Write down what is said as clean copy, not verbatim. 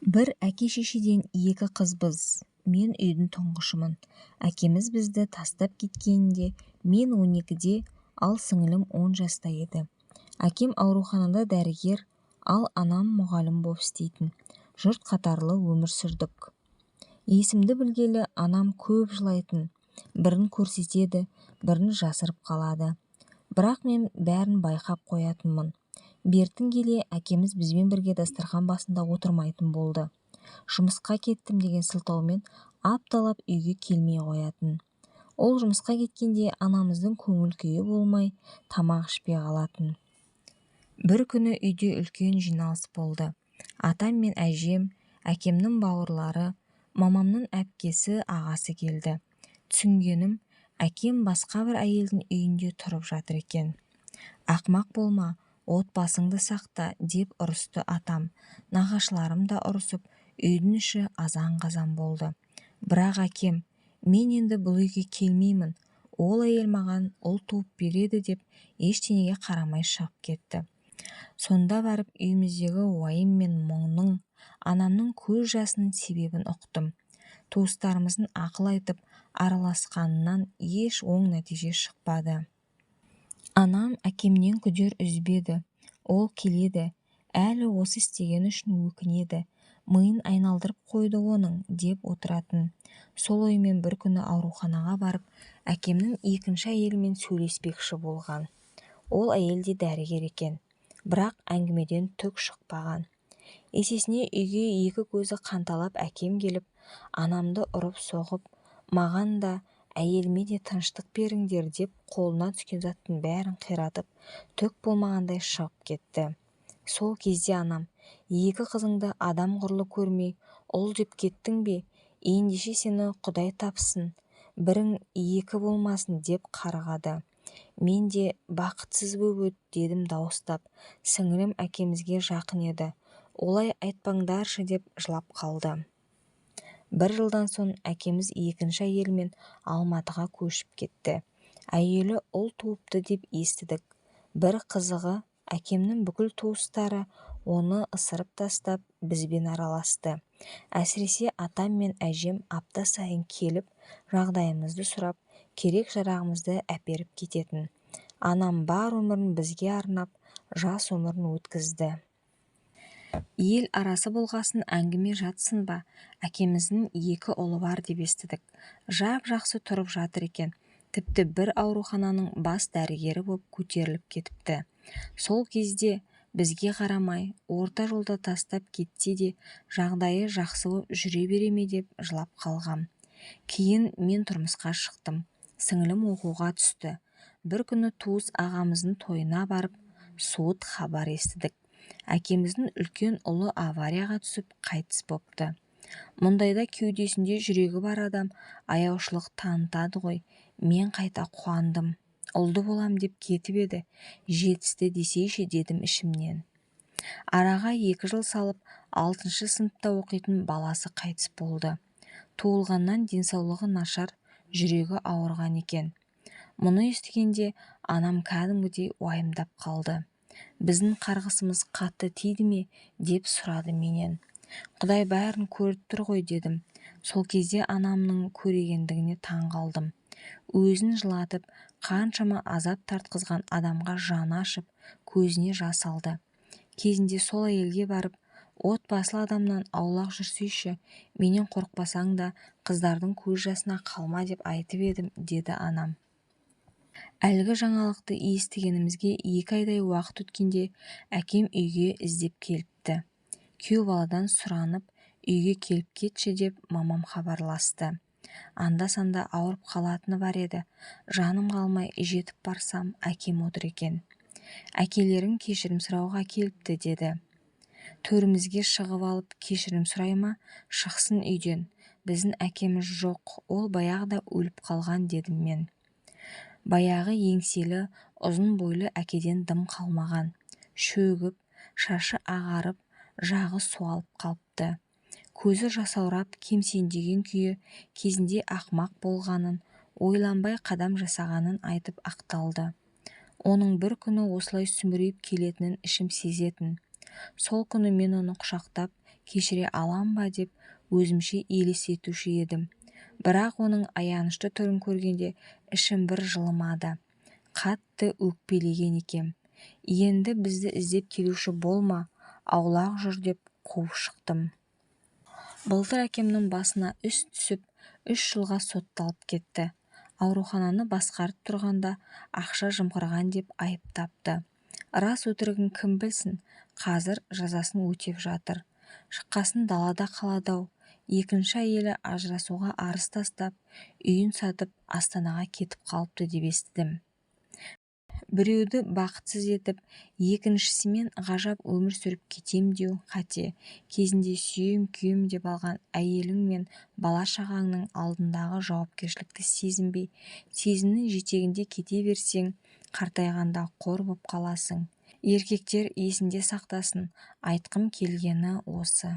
Бір әке-шешеден екі қызбыз. Мен үйдің тұңғышымын. Әкеміз бізді тастап кеткенінде мен 12-де, ал сіңілім 10 жаста еді. Әкем ауруханада дәрігер, ал анам мұғалім боп істейтін. Жұрт қатарлы өмір сүрдік. Есімді білгелі анам көп жылайтын. Бірін көрсетеді, бірін жасырып қалады. Бірақ мен бәрін байқап қоятынмын. Бертін келе әкеміз бізбен бірге дастархан басында отырмайтын болды. Жұмысқа кеттім деген сылтаумен апталап үйге келмей қоятын. Ол жұмысқа кеткенде анамыздың көңіл күйі болмай, тамақ ішпей қалатын. Бір күні үйде үлкен жиналыс болды. Атам мен әжем, әкемнің бауырлары, мамамның әпкесі, ағасы келді. Түсінгенім, әкем басқа бір әйелдің үйінде тұрып жатыр екен. Ақмақ болма, отбасыңды сақта деп ұрысты атам. Нағашыларым да ұрысып, үйдің іші азан-қазан болды. Бірақ әкем, мен енді бұл үйге келмеймін. Ол әйел маған ұл туып береді деп ештеңеге қарамай шығып кетті. Сонда барып үйіміздегі уайым мен мұңның, анамның көз жасының себебін ұқтым. Туыстарымыздың ақыл айтып араласқанынан еш оң нәтиже шықпады. Анам әкемнен күдер үзбеді. Ол келеді, әлі осы істеген үшін өкінеді. Миын айналдырып қойды оның деп отыратын. Сол оймен бір күні ауруханаға барып, әкемнің екінші әйелімен сөйлеспекші болған. Ол әйел де дәрігер екен. Бірақ әңгімеден түк шықпаған. Есесіне үйге екі көзі қанталап әкем келіп, анамды ұрып соғып, маған да әйеліме де тыныштық беріңдер деп қолына түскен заттың бәрін қиратып, түк болмағандай шығып кетті. Сол кезде анам, екі қызыңды адам құрлы көрмей, ұл деп кеттің бе? Ендеше сені Құдай тапсын, бірің екі болмасын деп қарғады. Мен де бақытсыз боп өт дедім дауыстап. Сіңілім әкемізге жақын еді. Олай айтпаңдаршы деп жылап қалды. Бір жылдан соң әкеміз екінші әйелімен Алматыға көшіп кетті. Әйелі ұл туыпты деп естідік. Бір қызығы, әкемнің бүкіл туыстары оны ысырып тастап бізбен араласты. Әсіресе атам мен әжем апта сайын келіп, жағдайымызды сұрап, керек-жарағымызды әперіп кететін. Анам бар өмірін бізге арнап, жас өмірін өткізді. Ел арасы болғасын әңгіме жатсын ба, әкеміздің екі ұлы бар деп естідік. Жап-жақсы тұрып жатыр екен. Тіпті бір аурухананың бас дәрігері боп көтеріліп кетіпті. Сол кезде бізге қарамай, орта жолда тастап кетсе де, жағдайы жақсы боп жүре бере ме деп жылап қалғам. Кейін мен тұрмысқа шықтым. Сіңілім оқуға түсті. Бір күні туыс ағамыздың тойына барып, суыт хабар естідік. Әкеміздің үлкен ұлы аварияға түсіп қайтыс бопты. Мұндайда кеудесінде жүрегі бар адам аяушылық танытады ғой. Мен қайта қуандым. Ұлды болам деп кетіп еді. Жетісті десейші дедім ішімнен. Араға 2 жыл салып, 6-шы сыныпта оқитын баласы қайтыс болды. Туылғаннан денсаулығы нашар, жүрегі ауырған екен. Мұны естігенде анам кәдімгідей уайымдап қалды. Біздің қарғысымыз қатты тиді ме деп сұрады менен. Құдай бәрін көріп тұр ғой дедім. Сол кезде анамның көрегендігіне таң қалдым. Өзін жылатып, қаншама азап тартқызған адамға жаны ашып, көзіне жас алды. Кезінде сол әйелге барып, отбасылы адамнан аулақ жүрсейші, менен қорықпасаң да қыздардың көз жасына қалма деп айтып едім, деді анам. Әлгі жаңалықты естігенімізге 2 айдай уақыт өткенде әкем үйге іздеп келіпті. Күйеу баладан сұранып, үйге келіп кетші деп мамам хабарласты. Анда-санда ауырып қалатыны бар еді. Жаным қалмай жетіп барсам, әкем отыр екен. Әкелерің кешірім сұрауға келіпті деді. Төрімізге шығып алып кешірім сұрай ма? Шықсын үйден. Біздің әкеміз жоқ, ол баяғыда өліп қалған дедім мен. Баяғы еңселі, ұзын бойлы әкеден дым қалмаған. Шөгіп, шашы ағарып, жағы суалып қалыпты. Көзі жасаурап, кемсеңдеген күйі кезінде ақмақ болғанын, ойланбай қадам жасағанын айтып ақталды. Оның бір күні осылай сүмірейіп келетінін ішім сезетін. Сол күні мен оны құшақтап, кешіре алам ба деп өзімше елестетуші едім. Бірақ оның аянышты түрін көргенде ішім бір жылымады. Қатты өкпелеген екем. Енді бізді іздеп келуші болма, аулақ жүр деп қуып шықтым. Былтыр әкемнің басына іс түсіп, 3 жылға сотталып кетті. Аурухананы басқарып тұрғанда ақша жымқырған деп айыптапты. Рас өтірігін кім білсін, қазір жазасын өтеп жатыр. Шыққасын далада қалады-ау. Екінші әйелі ажырасуға арыз тастап, үйін сатып Астанаға кетіп қалыпты деп естідім. Біреуді бақытсыз етіп, екіншісімен ғажап өмір сүріп кетем деу қате. Кезінде сүйем күйем деп алған әйелің мен бала-шағаңның алдындағы жауапкершілікті сезінбей, сезімнің жетегінде кете берсең, қартайғанда қор боп қаласың. Еркектер есінде сақтасын, айтқым келгені осы.